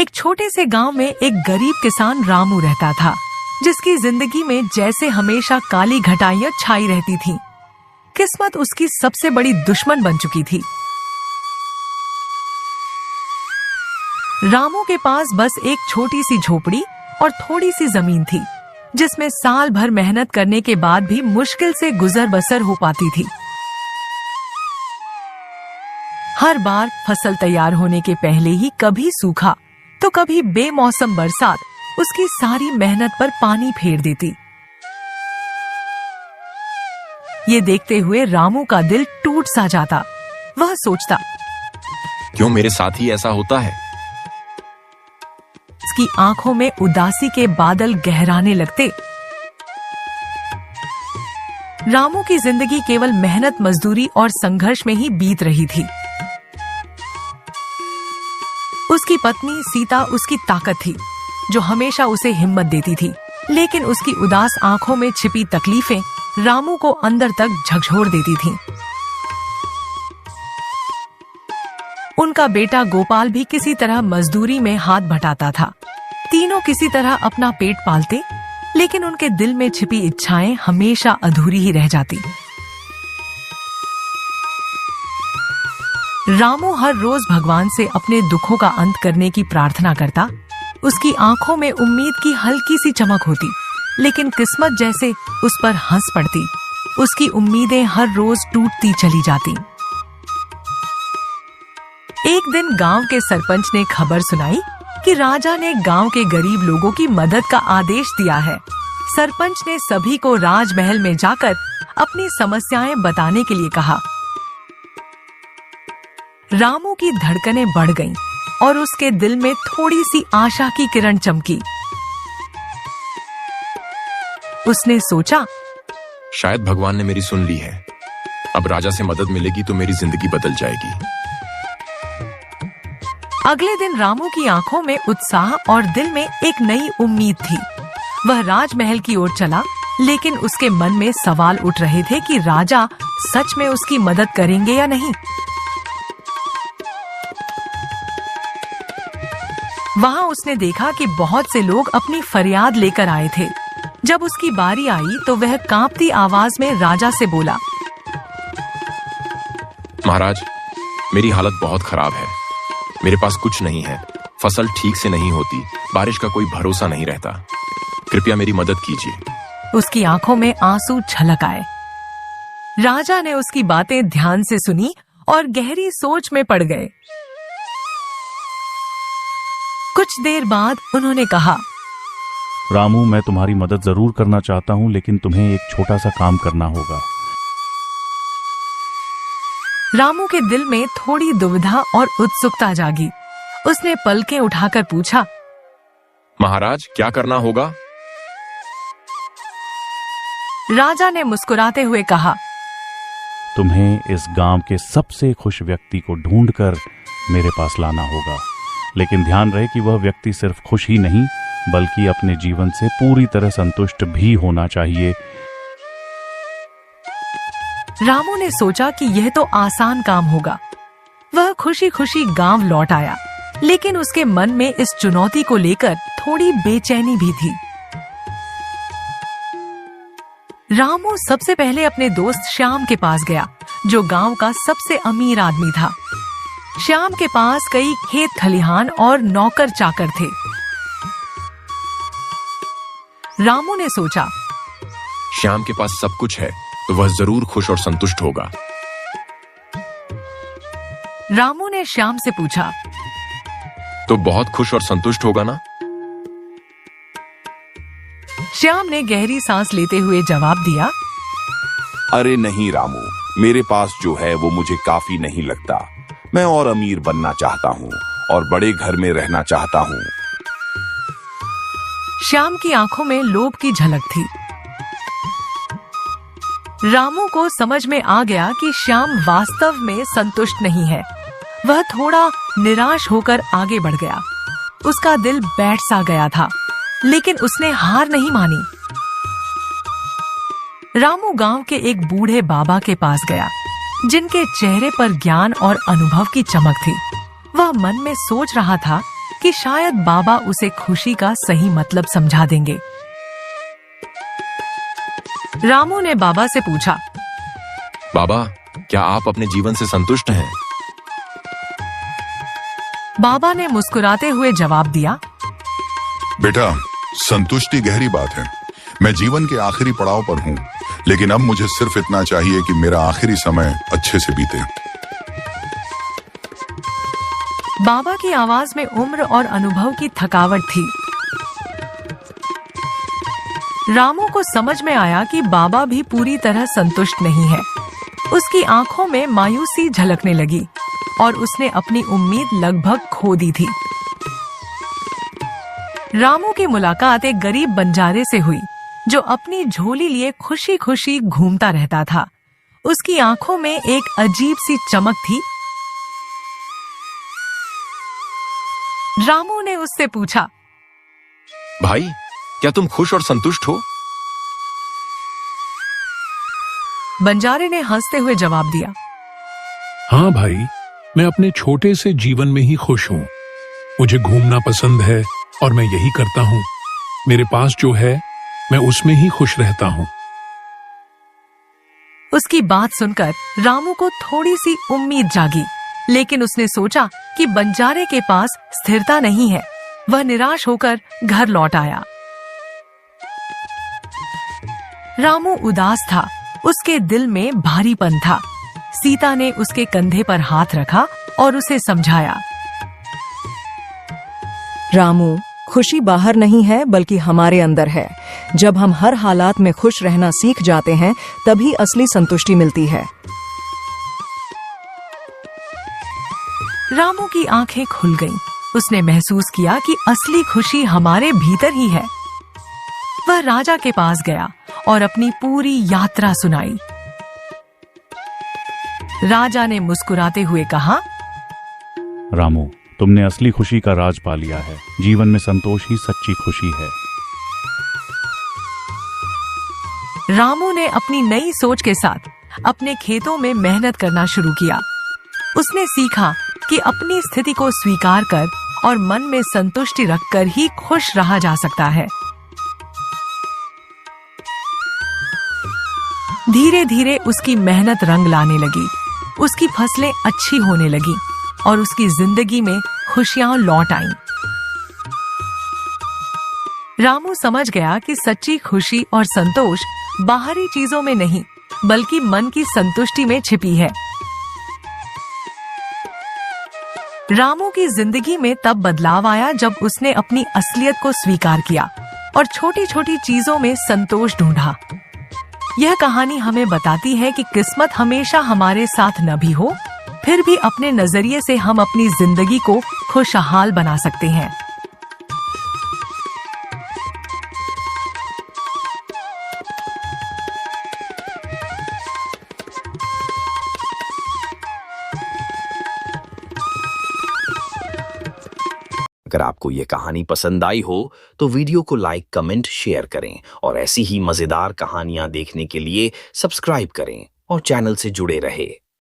एक छोटे से गांव में एक गरीब किसान रामू रहता था, जिसकी जिंदगी में जैसे हमेशा काली घटाइयां छाई रहती थीं। किस्मत उसकी सबसे बड़ी दुश्मन बन चुकी थी। रामू के पास बस एक छोटी सी झोपड़ी और थोड़ी सी जमीन थी, जिसमें साल भर मेहनत करने के बाद भी मुश्किल से गुजर बसर हो पाती थी। हर बार फसल तैयार होने के पहले ही कभी सूखा तो कभी बेमौसम बरसात उसकी सारी मेहनत पर पानी फेर देती। ये देखते हुए रामू का दिल टूट सा जाता। वह सोचता, क्यों मेरे साथ ही ऐसा होता है? उसकी आंखों में उदासी के बादल गहराने लगते। रामू की जिंदगी केवल मेहनत, मजदूरी और संघर्ष में ही बीत रही थी। उसकी पत्नी सीता उसकी ताकत थी, जो हमेशा उसे हिम्मत देती थी, लेकिन उसकी उदास आंखों में छिपी तकलीफें रामू को अंदर तक झकझोर देती थीं। उनका बेटा गोपाल भी किसी तरह मजदूरी में हाथ बटाता था। तीनों किसी तरह अपना पेट पालते, लेकिन उनके दिल में छिपी इच्छाएं हमेशा अधूरी ही रह जाती। रामू हर रोज भगवान से अपने दुखों का अंत करने की प्रार्थना करता। उसकी आंखों में उम्मीद की हल्की सी चमक होती, लेकिन किस्मत जैसे उस पर हंस पड़ती। उसकी उम्मीदें हर रोज टूटती चली जाती। एक दिन गांव के सरपंच ने खबर सुनाई कि राजा ने गांव के गरीब लोगों की मदद का आदेश दिया है। सरपंच ने सभी को राजमहल में जाकर अपनी समस्याएं बताने के लिए कहा। रामू की धड़कनें बढ़ गईं और उसके दिल में थोड़ी सी आशा की किरण चमकी। उसने सोचा, शायद भगवान ने मेरी सुन ली है। अब राजा से मदद मिलेगी तो मेरी जिंदगी बदल जाएगी। अगले दिन रामू की आंखों में उत्साह और दिल में एक नई उम्मीद थी। वह राजमहल की ओर चला, लेकिन उसके मन में सवाल उठ रहे थे कि राजा सच में उसकी मदद करेंगे या नहीं। वहां उसने देखा कि बहुत से लोग अपनी फरियाद लेकर आए थे। जब उसकी बारी आई तो वह कांपती आवाज में राजा से बोला, महाराज, मेरी हालत बहुत खराब है। मेरे पास कुछ नहीं है, फसल ठीक से नहीं होती, बारिश का कोई भरोसा नहीं रहता। कृपया मेरी मदद कीजिए। उसकी आंखों में आंसू छलक आए। राजा ने उसकी बातें ध्यान से सुनी और गहरी सोच में पड़ गए। कुछ देर बाद उन्होंने कहा, रामू, मैं तुम्हारी मदद जरूर करना चाहता हूं, लेकिन तुम्हें एक छोटा सा काम करना होगा। रामू के दिल में थोड़ी दुविधा और उत्सुकता जागी। उसने पलकें उठाकर पूछा, महाराज, क्या करना होगा? राजा ने मुस्कुराते हुए कहा, तुम्हें इस गांव के सबसे खुश व्यक्ति को ढूंढकर मेरे पास लाना होगा, लेकिन ध्यान रहे कि वह व्यक्ति सिर्फ खुश ही नहीं बल्कि अपने जीवन से पूरी तरह संतुष्ट भी होना चाहिए। रामू ने सोचा कि यह तो आसान काम होगा। वह खुशी खुशी गांव लौट आया, लेकिन उसके मन में इस चुनौती को लेकर थोड़ी बेचैनी भी थी। रामू सबसे पहले अपने दोस्त श्याम के पास गया, जो गांव का सबसे अमीर आदमी था। श्याम के पास कई खेत खलिहान और नौकर चाकर थे। रामू ने सोचा, श्याम के पास सब कुछ है तो वह जरूर खुश और संतुष्ट होगा। रामू ने श्याम से पूछा, तो बहुत खुश और संतुष्ट होगा ना? श्याम ने गहरी सांस लेते हुए जवाब दिया, अरे नहीं रामू, मेरे पास जो है वो मुझे काफी नहीं लगता। मैं और अमीर बनना चाहता हूँ और बड़े घर में रहना चाहता हूँ। श्याम की आंखों में लोभ की झलक थी। रामू को समझ में आ गया कि श्याम वास्तव में संतुष्ट नहीं है। वह थोड़ा निराश होकर आगे बढ़ गया। उसका दिल बैठ सा गया था, लेकिन उसने हार नहीं मानी। रामू गांव के एक बूढ़े बाबा के पास गया, जिनके चेहरे पर ज्ञान और अनुभव की चमक थी। वह मन में सोच रहा था कि शायद बाबा उसे खुशी का सही मतलब समझा देंगे। रामू ने बाबा से पूछा, बाबा, क्या आप अपने जीवन से संतुष्ट हैं? बाबा ने मुस्कुराते हुए जवाब दिया, बेटा, संतुष्टि गहरी बात है। मैं जीवन के आखिरी पड़ाव पर हूँ, लेकिन अब मुझे सिर्फ इतना चाहिए कि मेरा आखिरी समय अच्छे से बीते। बाबा की आवाज में उम्र और अनुभव की थकावट थी। रामू को समझ में आया कि बाबा भी पूरी तरह संतुष्ट नहीं है। उसकी आंखों में मायूसी झलकने लगी और उसने अपनी उम्मीद लगभग खो दी थी। रामू की मुलाकात एक गरीब बंजारे से हुई जो अपनी झोली लिए खुशी खुशी घूमता रहता था। उसकी आंखों में एक अजीब सी चमक थी। रामू ने उससे पूछा, भाई, क्या तुम खुश और संतुष्ट हो? बंजारे ने हंसते हुए जवाब दिया, हाँ भाई, मैं अपने छोटे से जीवन में ही खुश हूँ। मुझे घूमना पसंद है और मैं यही करता हूँ। मेरे पास जो है मैं उसमें ही खुश रहता हूँ। उसकी बात सुनकर रामू को थोड़ी सी उम्मीद जागी, लेकिन उसने सोचा कि बंजारे के पास स्थिरता नहीं है। वह निराश होकर घर लौट आया। रामू उदास था। उसके दिल में भारीपन था। सीता ने उसके कंधे पर हाथ रखा और उसे समझाया, रामू, खुशी बाहर नहीं है बल्कि हमारे अंदर है। जब हम हर हालात में खुश रहना सीख जाते हैं, तभी असली संतुष्टि मिलती है। रामू की आंखें खुल गईं। उसने महसूस किया कि असली खुशी हमारे भीतर ही है। वह राजा के पास गया और अपनी पूरी यात्रा सुनाई। राजा ने मुस्कुराते हुए कहा, रामू, तुमने असली खुशी का राज पा लिया है। जीवन में संतोष ही सच्ची खुशी है। रामू ने अपनी नई सोच के साथ अपने खेतों में मेहनत करना शुरू किया। उसने सीखा कि अपनी स्थिति को स्वीकार कर और मन में संतुष्टि रखकर ही खुश रहा जा सकता है। धीरे धीरे उसकी मेहनत रंग लाने लगी। उसकी फसलें अच्छी होने लगी और उसकी जिंदगी में खुशियां लौट आईं। रामू समझ गया कि सच्ची खुशी और संतोष बाहरी चीजों में नहीं, बल्कि मन की संतुष्टि में छिपी है। रामू की जिंदगी में तब बदलाव आया जब उसने अपनी असलियत को स्वीकार किया और छोटी छोटी चीजों में संतोष ढूंढा। यह कहानी हमें बताती है कि किस्मत हमेशा हमारे साथ न भी हो, फिर भी अपने नजरिए से हम अपनी जिंदगी को खुशहाल बना सकते हैं। अगर आपको ये कहानी पसंद आई हो तो वीडियो को लाइक, कमेंट, शेयर करें और ऐसी ही मजेदार कहानियां देखने के लिए सब्सक्राइब करें और चैनल से जुड़े रहे।